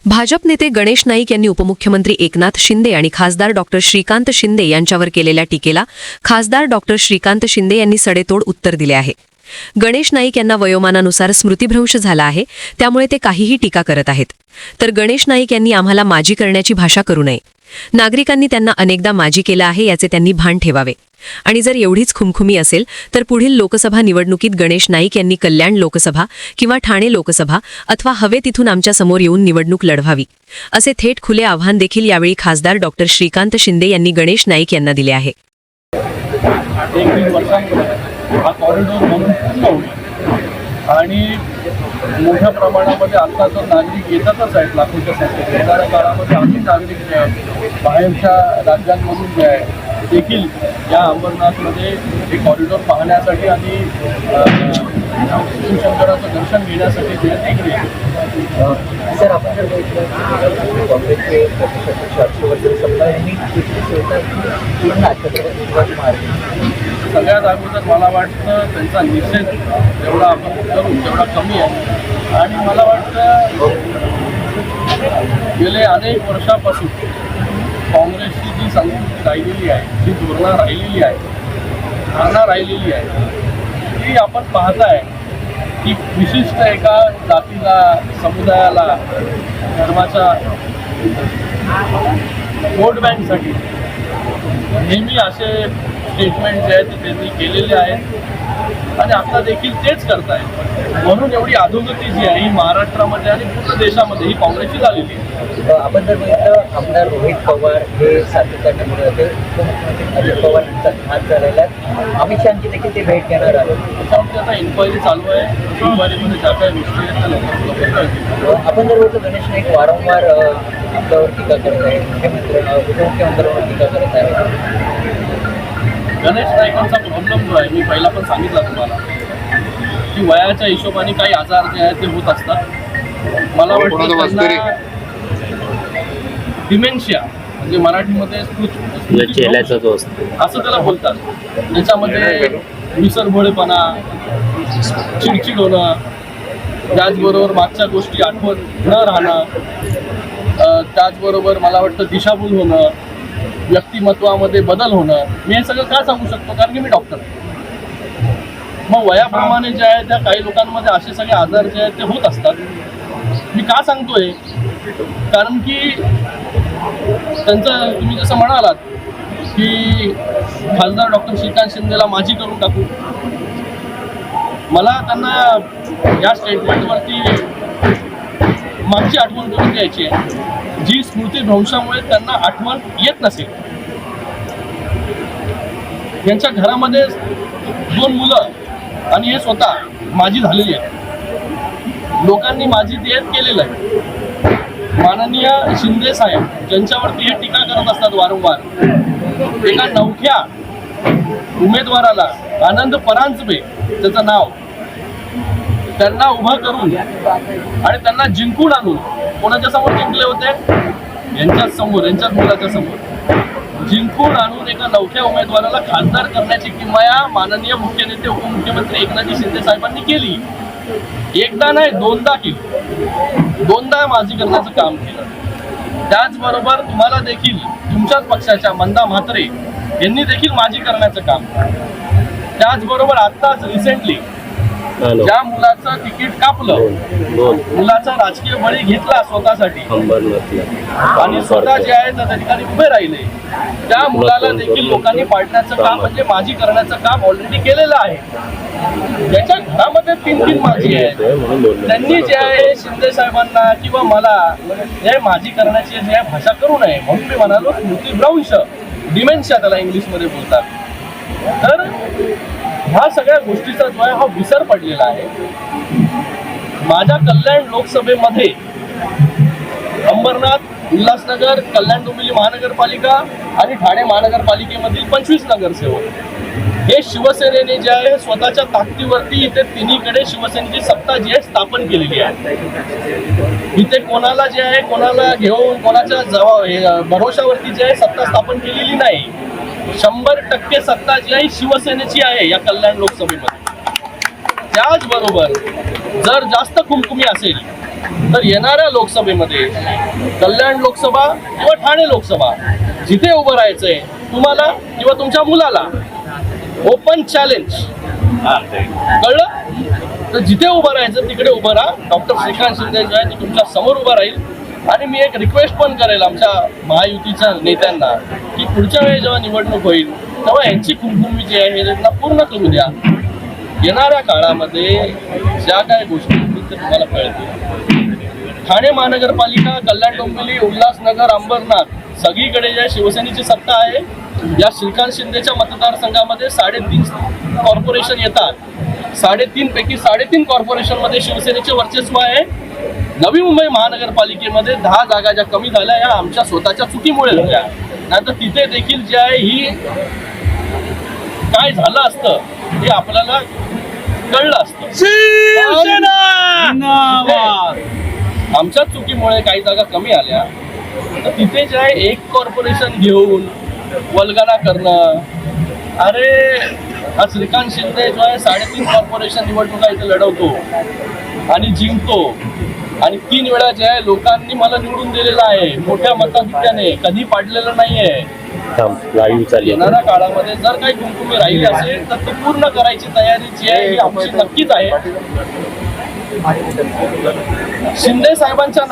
भाजप नेते गणेश नाईक यांनी उपमुख्यमंत्री एकनाथ शिंदे आणि खासदार डॉक्टर श्रीकांत शिंदे यांच्यावर केलेल्या टीकेला खासदार डॉक्टर श्रीकांत शिंदे यांनी सडेतोड उत्तर दिले आहे. गणेश नाईक यांना वयोमानानुसार स्मृतिभ्रंश झाला आहे, त्यामुळे ते काहीही टीका करत आहेत. तर गणेश नाईक यांनी आम्हाला माजी करण्याची भाषा करू नये. नागरिकांनी त्यांना अनेकदा माजी केलं आहे याचे त्यांनी भान ठेवावे. आणि जर एवढीच खुमखुमी असेल तर पुढील लोकसभा निवडणुकीत गणेश नाईक यांनी कल्याण लोकसभा किंवा ठाणे लोकसभा अथवा हवे तिथून आमच्या समोर येऊन निवडणूक लढवावी, असे थेट खुले आव्हान देखील यावेळी खासदार डॉक्टर श्रीकांत शिंदे यांनी गणेश नाईक यांना दिले आहे. हा कॉरिडॉर म्हणून पूर्ण होईल आणि मोठ्या प्रमाणामध्ये आता तर नागरिक येतातच आहेत. लाखोच्या संख्येत येणाऱ्या काळामध्ये अनेक नागरिक जे आहेत बाहेरच्या राज्यांमधून जे आहे देखील या अंबरनाथमध्ये हे कॉरिडॉर पाहण्यासाठी आणि शिवशंकराचं दर्शन घेण्यासाठी जे इकडे सर, आपण जर बघितलं काँग्रेसचे हर्षवर्धन सत्ता यांनी सगळ्यात अगोदर मला वाटतं त्यांचा निषेध जेवढा आपण करू तेवढा कमी आहे. आणि मला वाटतं गेले अनेक वर्षापासून काँग्रेसची जी संस्कृती राहिलेली आहे, जी धोरणं राहिलेली आहे, धारणा राहिलेली आहे, ती आपण पाहताय की विशिष्ट एका जातीला, समुदायाला, धर्माच्या वोट बँकसाठी नेहमी असे स्टेटमेंट जे आहेत ते त्यांनी केलेले आहेत आणि आता देखील तेच करताय. म्हणून एवढी अधोगती जी आहे ही महाराष्ट्रामध्ये आणि पूर्ण देशामध्ये ही काँग्रेसची झालेली आहे. आपण जर बघितलं आमदार रोहित पवार हे सातत्याने उपमुख्यमंत्री अजित पवार यांचा हात झालेला आहे. अमित शहाची देखील ते भेट घेणार आहे. त्याच्यावरती आता इन्क्वायरी चालू आहे. इन्क्वायरीमध्ये ज्या काही गोष्टी आहेत त्या लवकर आपण जर बघितलं गणेश नाईक वारंवार आपल्यावर टीका करत आहे, उपमुख्यमंत्र्यांवर टीका करत आहे. गणेश नाईकांचा प्रॉब्लेम जो आहे मी पहिला पण सांगितला तुम्हाला की वयाच्या हिशोबाने काही आजार जे आहेत ते होत असतात. मला वाटतं त्यांना डिमेन्शिया म्हणजे मराठीमध्ये असं त्याला बोलतात. त्याच्यामध्ये विसरभोळेपणा, चिडचिड होणं, त्याचबरोबर मागच्या गोष्टी आठवण न राहणं, त्याचबरोबर मला वाटतं दिशाभूल होणं, व्यक्तिमत्वामध्ये बदल होणं. मी हे सगळं का सांगू शकतो कारण की मी डॉक्टर आहे. मग वयाप्रमाणे जे आहे त्या काही लोकांमध्ये असे सगळे आजार जे आहेत ते होत असतात. मी का सांगतोय कारण की त्यांचं तुम्ही जसं म्हणालात की खासदार डॉक्टर श्रीकांत शिंदेला माजी करून टाकू, मला त्यांना या स्टेटमेंटवरती मागची आठवण करून द्यायची आहे जी स्मृतिभ्रंशामुळे त्यांना आठवण येत नसेल. यांच्या घरामध्ये 2 मुलं आणि हे स्वतः माजी झालेली आहेत. लोकांनी माजी देत केलेलं आहे. माननीय शिंदे साहेब ज्यांच्यावरती हे टीका करत असतात वारंवार, एका नवख्या उमेदवाराला आनंद परांजपे त्याचं नाव, त्यांना उभं करून आणि त्यांना जिंकून आणून कोणाच्या समोर जिंकले होते? यांच्याच समोर, यांच्याच मुलाच्या समोर जिंकून आणून एका नवख्या उमेदवाराला खासदार करण्याची किमया माननीय मुख्य नेते उपमुख्यमंत्री एकनाथ शिंदे साहेबांनी केली. एकदा नाही 2दा केली. 2दा माजी करण्याचं काम केलं. त्याचबरोबर तुम्हाला देखील तुमच्याच पक्षाच्या मंदा म्हात्रे यांनी देखील माजी करण्याचं काम. त्याचबरोबर आत्ताच रिसेंटली ज्या मुलाचं तिकीट कापलं, मुलाचा राजकीय बळी घेतला स्वतःसाठी आणि स्वतः जे आहे त्या ठिकाणी उभे राहिले, त्या मुलाला देखील लोकांनी पाडण्याचं काम म्हणजे माजी करण्याचं काम ऑलरेडी केलेलं आहे. ज्याच्या घरामध्ये 3 माजी आहेत त्यांनी जे आहे शिंदे साहेबांना किंवा मला हे माजी करण्याची जे आहे भाषा करू नये. म्हणून मी म्हणालो स्मृतिभ्रंश, डिमेन्शिया त्याला इंग्लिशमध्ये बोलतात. तर ह्या सगळ्या गोष्टीचा जो आहे हा विसर पडलेला आहे. माझ्या कल्याण लोकसभेमध्ये अंबरनाथ, उल्हासनगर, कल्याण डोंबिवली महानगरपालिका आणि ठाणे महानगरपालिकेमधील 25 नगरसेवक हे शिवसेनेने जे आहे स्वतःच्या ताकदीवरती इथे तिन्हीकडे शिवसेनेची सत्ता जी आहे स्थापन केलेली आहे. इथे कोणाला जे आहे कोणाला घेऊन कोणाच्या भरोशावरती जे आहे सत्ता स्थापन केलेली नाही. 100% सत्ता जी आहे शिवसेनेची आहे या कल्याण लोकसभेमध्ये. त्याचबरोबर जर जास्त खुमखुमी असेल तर येणाऱ्या लोकसभेमध्ये कल्याण लोकसभा किंवा ठाणे लोकसभा जिथे उभं राहायचंय तुम्हाला किंवा तुमच्या मुलाला, ओपन चॅलेंज, कळलं? तर जिथे उभं राहायचं तिकडे उभं राहा. डॉक्टर श्रीकांत शिंदे जो आहे ते तुमच्या समोर उभा राहील. आणि मी एक रिक्वेस्ट पण करेल आमच्या महायुतीच्या नेत्यांना की पुढच्या वेळी जेव्हा निवडणूक होईल तेव्हा यांची कुमकुमी जी आहे हे त्यांना पूर्ण करू द्या. येणाऱ्या काळामध्ये ज्या काय गोष्टी होतील ते तुम्हाला कळतील. ठाणे महानगरपालिका, कल्याण डोंबिवली, उल्हासनगर, अंबरनाथ सगळीकडे ज्या शिवसेनेची सत्ता आहे, या श्रीकांत शिंदेच्या मतदारसंघामध्ये 3.5 कॉर्पोरेशन येतात. 3.5 पैकी 3.5 कॉर्पोरेशनमध्ये शिवसेनेचे वर्चस्व आहे. नवी मुंबई महानगरपालिकेमध्ये 10 जागा ज्या कमी झाल्या या आमच्या स्वतःच्या चुकीमुळे झाल्या. नाहीतर तिथे देखील जे आहे ही काय झालं असतं हे आपल्याला कळलं असतं. आमच्या चुकीमुळे काही जागा कमी आल्या तर तिथे जे आहे एक कॉर्पोरेशन घेऊन वल्गना करणं. अरे हा श्रीकांत शिंदे जो आहे 3.5 कॉर्पोरेशन निवडणुका इथे लढवतो आणि जिंकतो. आणि 3 वेळा जे आहे लोकांनी मला निवडून दिलेलं आहे मोठ्या मताधिक्याने, कधी पाडलेलं नाहीये. येणाऱ्या काळामध्ये जर काही कुमकुमी राहिली असेल तर ती पूर्ण करायची तयारी जी आहे ही आमची नक्कीच आहे. शिंदे साहेबांच्या